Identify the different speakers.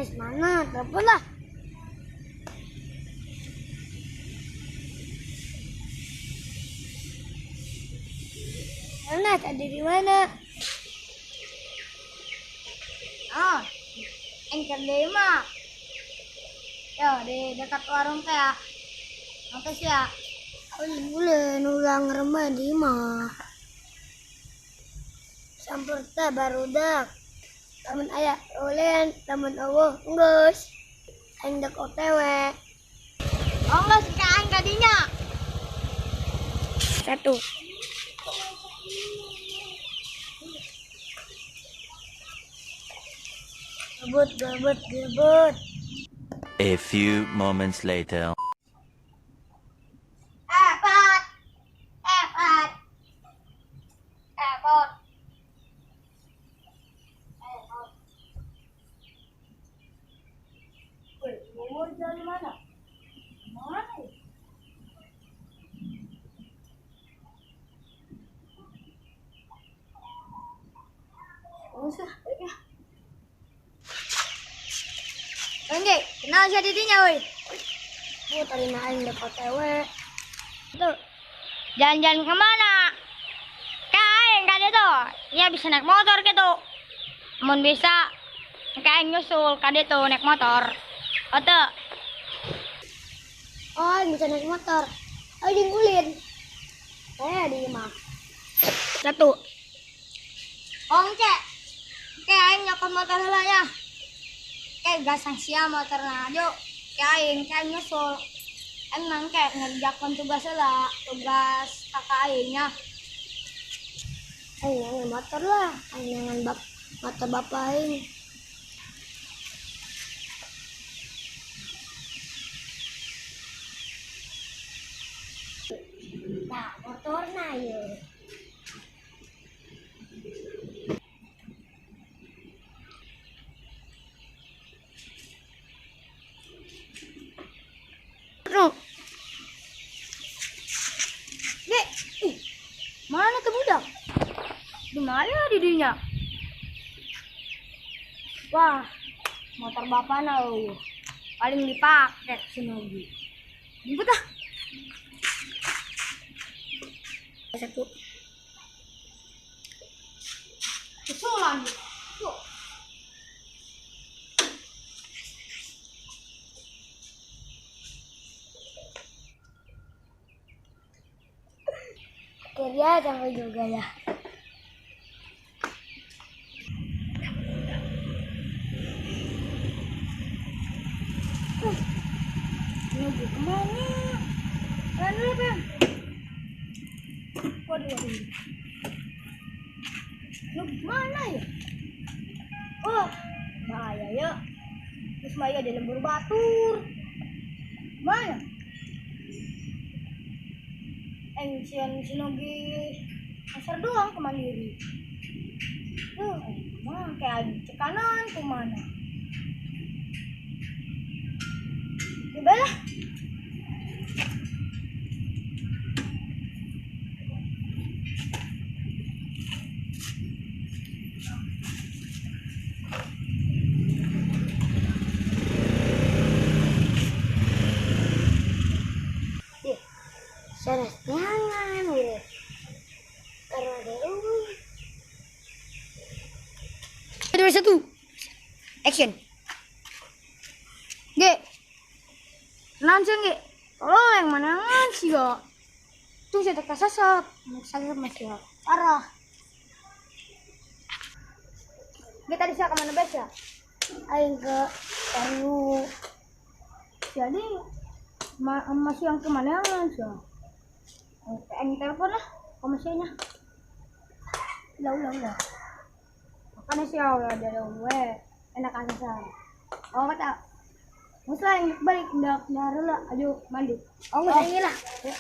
Speaker 1: Ernest mana? Telepon lah. Ernest ada di mana?
Speaker 2: Oh, engker lima. Yo, di dekat warung teh ya. Apa sih ya?
Speaker 1: Bulan ulang remah di mah. Sampur teh barudak. Taman ayah ulen, taman Allah enggeus. Aing dek OTW.
Speaker 2: Oh, nggak sekarang tadinya.
Speaker 1: 1. Gebut.
Speaker 3: A few moments later.
Speaker 2: Pat. Pot. Mau dari mana? Mana? Usah, ya. Oke, kenal siapa dirinya, woi?
Speaker 1: Bu tadi aing dek OTW. Tuh,
Speaker 2: Jalan-jalan kemana? Kain kan itu? Ya bisa naik motor gitu. Mun bisa, kain nyusul kan itu naik motor. Oke.
Speaker 1: oh aing bisa naik motor. Aing ulin. Saya di mah. 1.
Speaker 2: Ong cek. Kain nyokot motor heula ya. Kayak gasang sia motor aja. Kain nyusul. Emang kayak ngerjakan tugas heula, tugas kakak aingnya.
Speaker 1: Aing nyangan motor lah. Aing nyangan motor bapak aing. Nah, motorna ya.
Speaker 2: Dek, mana tuh budak? Di mana dirinya? Wah, motor bapak now. Paling dipakai sini. Jemput ah.
Speaker 1: 1.
Speaker 2: Kesulan. Tuh.
Speaker 1: Akhirnya sampai juga ya.
Speaker 2: Menuju kemana? Lalu apa? Waduh. Menuju kemana ya? Oh, bahaya ya. Terus Maya di lembur batur. Mana? Sian sinogi asar doang ke Mandiri. Tuh, mah kayak cek kanan ke mana? Coba lah.
Speaker 1: Saras jangan gitu. Karena ada
Speaker 2: 2, 1. Action. Ge. Langsung ge. Oh, yang mana sih ya? Tuh saya tekan sasap. Sasap masih ya. Parah. Ge tadi saya kemana bes ya?
Speaker 1: aing ke RU.
Speaker 2: Jadi masih yang kemana sih? Aing telepon lah. Komisinya. Ulah. Makanya sih ya ada gue. Enak aja. Oh kata. Muslah yang balik ndak lah. Ayo mandi.
Speaker 1: Oh, nggak lah.
Speaker 2: Ya.